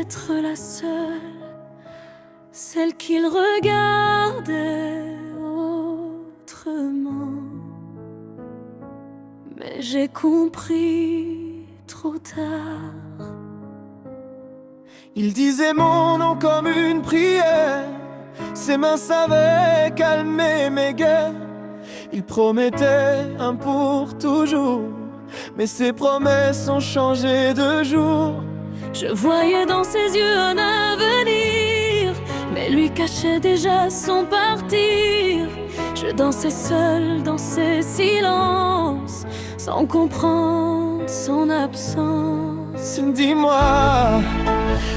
être la seule, celle qu'il regardait autrement. Mais j'ai compris trop tard. Il disait mon nom comme une prière, ses mains savaient calmer mes guerres. Il promettait un pour toujours, mais ses promesses ont changé de jour. Je voyais dans ses yeux un avenir, mais lui cachait déjà son partir. Je dansais seule dans ses silences, sans comprendre son absence. Dis-moi,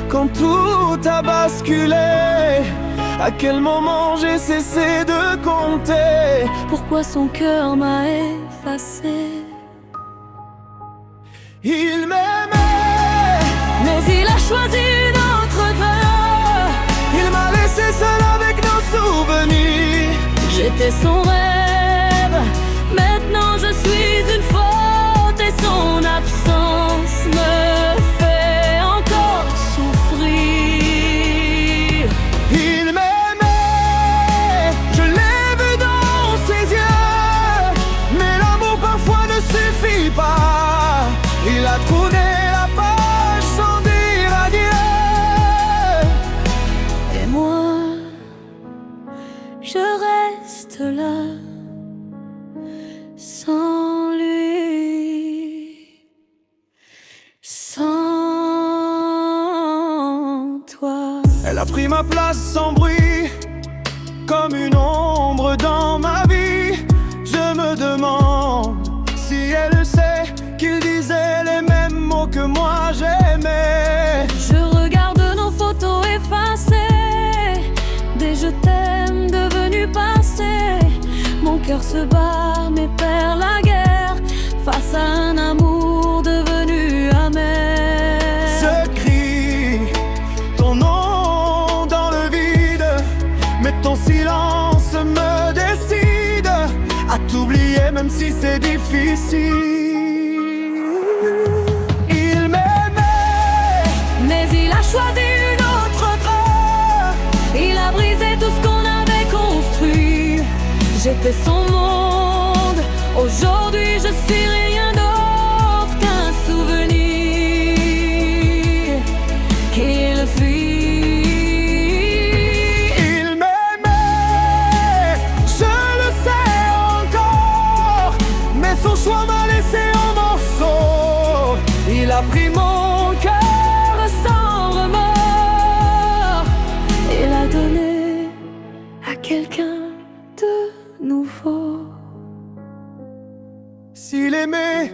quand tout a basculé, à quel moment j'ai cessé de compter? Pourquoi son cœur m'a effacé? Il m'aimait, mais il a choisi une autre voie. Il m'a laissé seul avec nos souvenirs. J'étais son rêve, maintenant je suis une faute, et son absence me fait encore souffrir. Il m'aimait, je l'ai vu dans ses yeux, mais l'amour parfois ne suffit pas. Il a tourné la page sans dire adieu. Et moi, je reste là, sans lui, sans toi. Elle a pris ma place sans bruit, comme une ombre dans ma vie. Je me demande si elle sait qu'il disait les mêmes mots que moi j'aimais. Je regarde nos photos effacées, des je t'aime devenus passés. Mon cœur se bat mais perd la guerre face à un amour devenu amer. Je crie ton nom dans le vide, mais ton silence me décide à t'oublier même si c'est difficile. Il m'aimait, mais il a choisi une autre voie. Il a brisé tout ce qu'on avait construit. J'étais son monde, aujourd'hui je suis rien d'autre qu'un souvenir qu'il fuit. il m'aimait, je le sais encore, mais son choix m'a laissé en morceaux. Il a pris mon cœur Sans remords, il a donné à quelqu'un de nouveau. S'il aimait,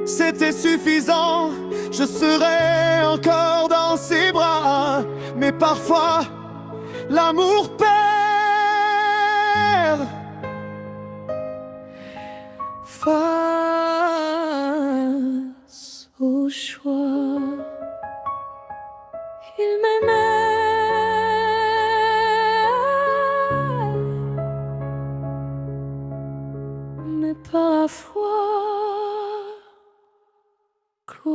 c'était suffisant, je serais encore dans ses bras. Mais parfois, l'amour perd. Face Au choix, il m'aimait, mais parfois, quoi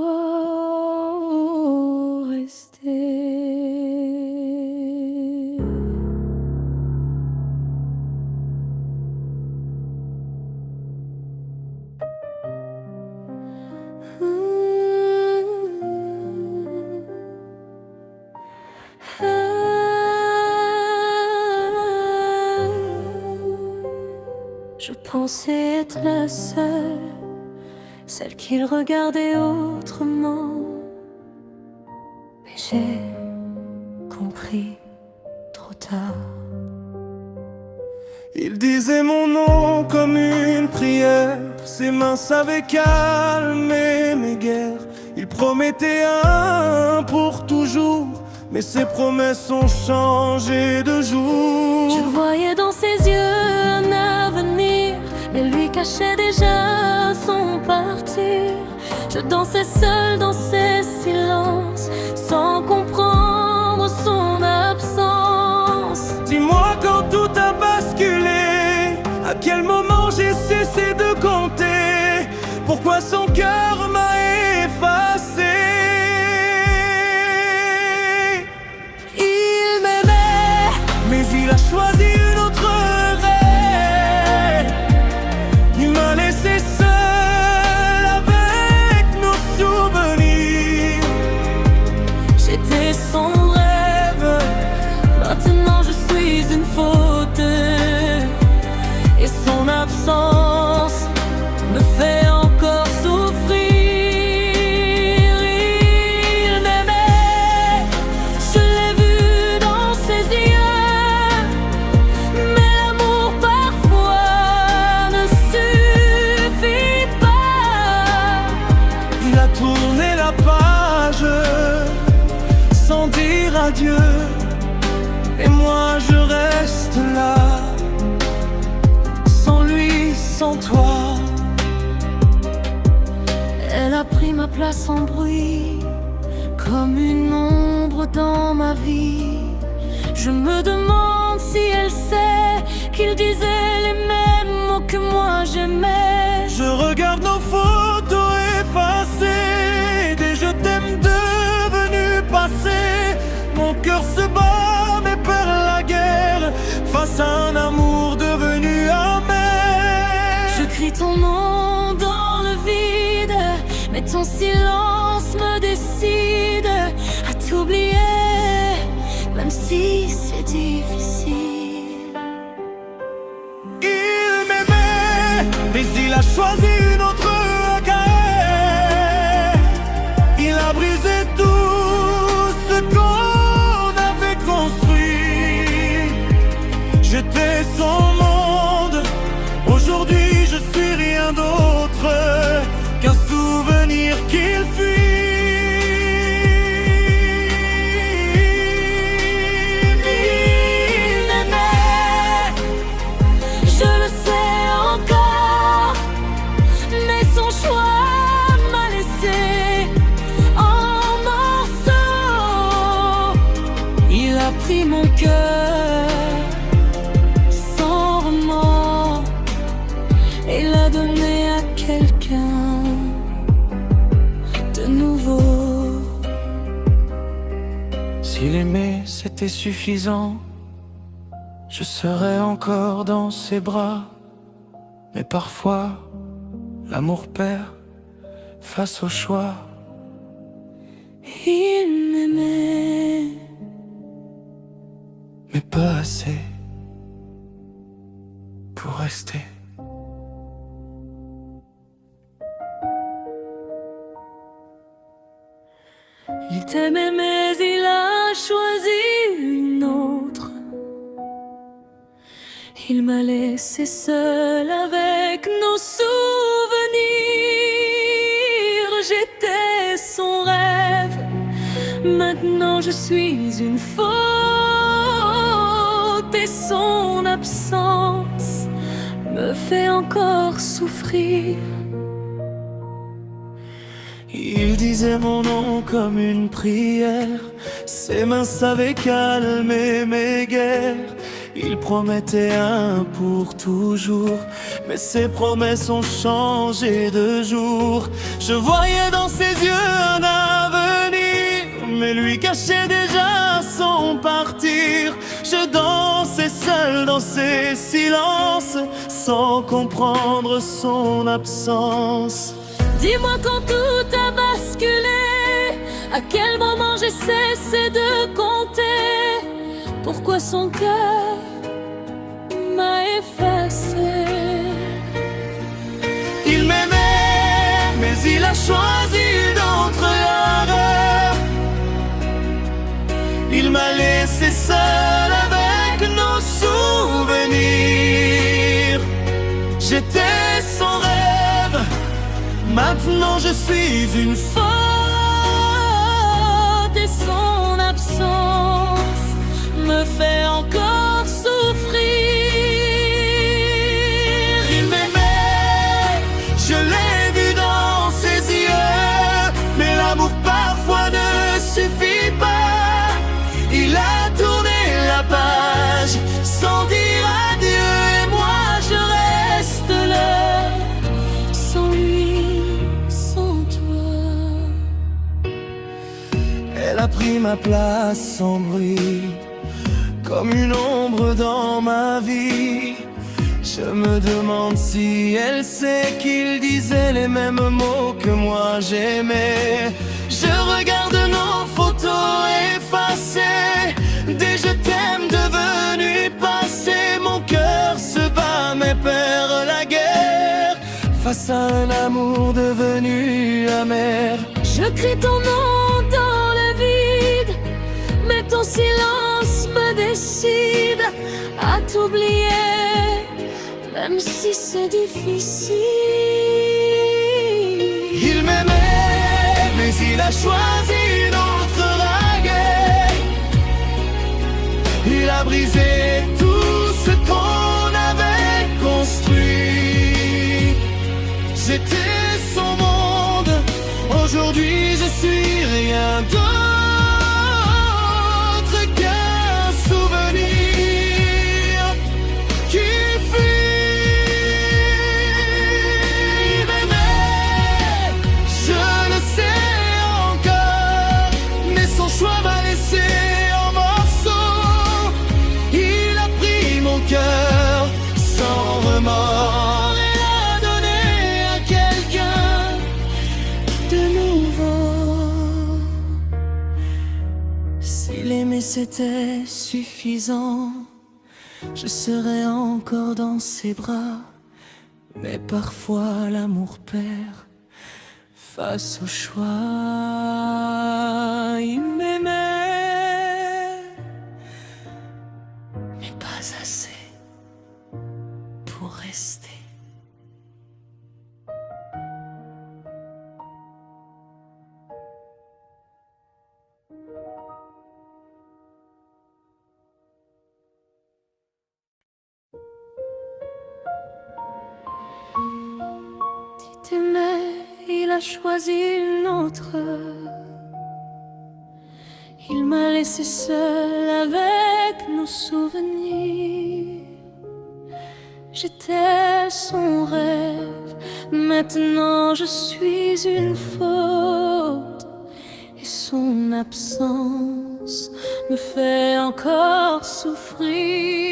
rester? Je pensais être la seule, celle qu'il regardait autrement. Mais j'ai compris trop tard. Il disait mon nom comme une prière, ses mains savaient calmer mes guerres. Il promettait un pour toujours, mais ses promesses ont changé de jour. Je voyais dans ses yeux un avenir, mais lui cachait déjà son partir. Je dansais seule dans ses silences, sans comprendre son absence. Dis-moi quand tout a basculé, à quel moment j'ai cessé de compter? Pourquoi son cœur m'a effacé? adieu, et moi je reste là, sans lui, sans toi. Elle a pris ma place en bruit, comme une ombre dans ma vie. Je me demande si elle sait qu'il disait les mêmes mots que moi j'aimais. Je regarde nos photos effacées, des je t'aime devenus passés. Mon cœur se bat mais perd la guerre face à un amour devenu amer. Je crie ton nom dans le vide, mais ton silence me décide à t'oublier, même si c'est difficile. Il m'aimait, mais il a choisi une autre carrière. Il a brisé tout ce qu'on avait construit. J'étais son monde, aujourd'hui je suis rien d'autre qu'un souvenir qu'il fuit. Mon cœur sans remords et l'a donné à quelqu'un de nouveau. S'il aimait c'était suffisant, je serais encore dans ses bras. Mais parfois l'amour perd face au choix. Il m'aimait, mais pas assez pour rester. Il t'aimait mais il a choisi une autre. Il m'a laissé seul avec nos souvenirs. J'étais son rêve, maintenant je suis une faute. Et son absence me fait encore souffrir. Il disait mon nom comme une prière, ses mains savaient calmer mes guerres. Il promettait un pour toujours, mais ses promesses ont changé de jour. Je voyais dans ses yeux un avenir, mais lui cachait déjà son partir. Je dansais seul dans ses silences, sans comprendre son absence. Dis-moi quand tout a basculé, à quel moment j'ai cessé de compter. Pourquoi son cœur m'a effacé. Il m'aimait, mais il a choisi une autre erreur. Il m'a laissé seul avec nos souvenirs. J'étais son rêve, maintenant je suis une faute. Et son absence me fait encore souffrir. Il m'aimait, je l'ai vu dans ses yeux, mais l'amour parfois ne suffit pas. Il a tourné la page sans dire adieu, et moi je reste là, sans lui, sans toi. Elle a pris ma place sans bruit, comme une ombre dans ma vie. Je me demande si elle sait qu'il disait les mêmes mots que moi j'aimais. Je regarde nos photos effacées, des je t'aime devenus passés. Mon cœur se bat mais perd la guerre face à un amour devenu amer. Je crie ton nom dans le vide, mais ton silence me décide à t'oublier, même si c'est difficile. Il m'aimait, mais il a choisi une autre vague. a brisé tout ce qu'on avait construit. J'étais son monde, aujourd'hui je suis rien d'autre qu'un souvenir qui fuit. Mais je le sais encore, mais son choix m'a laissé en morceaux. Il a pris mon cœur sans remords et l'a donné à quelqu'un de nouveau. Si l'aimer c'était suffisant, je serais encore dans ses bras. Mais parfois l'amour perd face au choix. Il m'aimait, mais pas assez pour rester. T'aimais, il a choisi une autre. Il m'a laissé seul avec nos souvenirs. J'étais son rêve, maintenant je suis une faute. Et son absence me fait encore souffrir.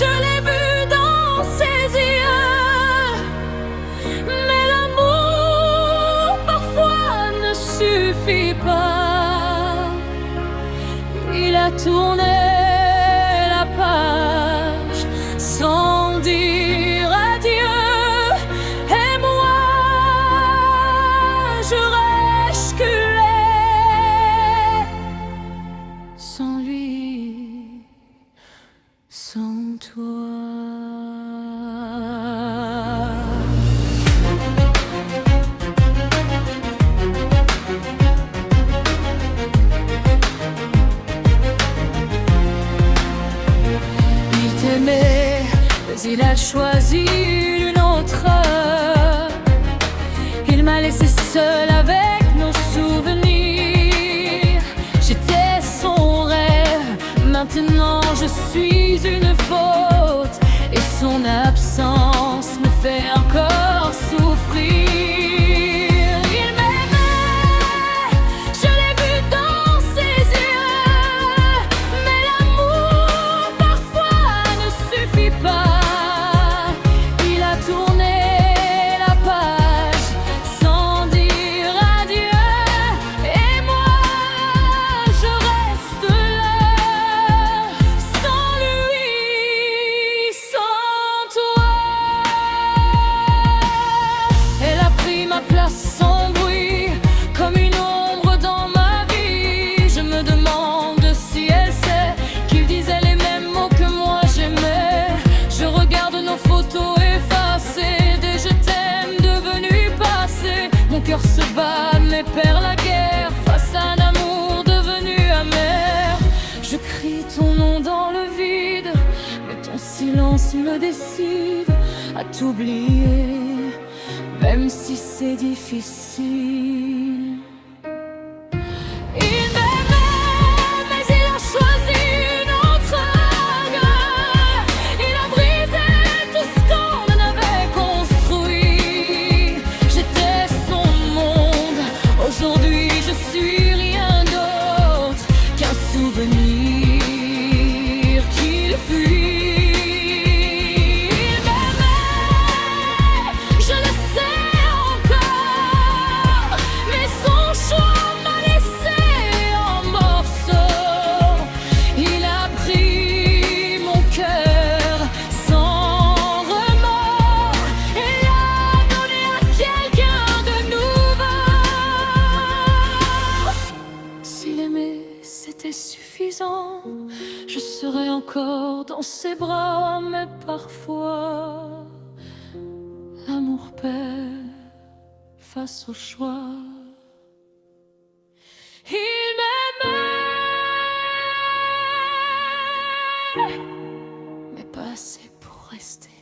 Je l'ai vu dans ses yeux, mais l'amour parfois ne suffit pas. Il a tourné la page sans dire adieu, et moi je reculais sans lui, sans toi. Il t'aimait, mais il a choisi une autre. Il m'a laissé seul avec nos souvenirs. J'étais son rêve, maintenant je suis une faute. Et son absence me fait encore souffrir. Il m'aimait, je l'ai vu dans ses yeux, mais l'amour parfois ne suffit pas. Il a tourné la page sans dire adieu, et moi je reste là, sans lui, sans toi. Elle a pris ma place sans bruit, comme une ombre dans ma vie. Je me demande si elle sait qu'il disait les mêmes mots que moi j'aimais. Je regarde nos photos effacées, des je t'aime devenus passé. Mon cœur se bat mais perd la guerre face à un amour devenu amer. Je crie ton nom dans le vide, mais ton silence me décide à t'oublier, même si c'est difficile. Il m'aimait, mais il a choisi une autre. Il a brisé tout ce qu'on avait construit. J'étais son monde, aujourd'hui je suis rien d'autre qu'un souvenir qu'il fuit. Il m'aimait, je le sais encore, mais son choix m'a laissé en morceaux. Il a pris mon cœur sans remords et l'a donné à quelqu'un de nouveau. Si l'aimer c'était suffisant, je serais encore dans ses bras, mais parfois l'amour perd face au choix. Il mais pas assez pour rester.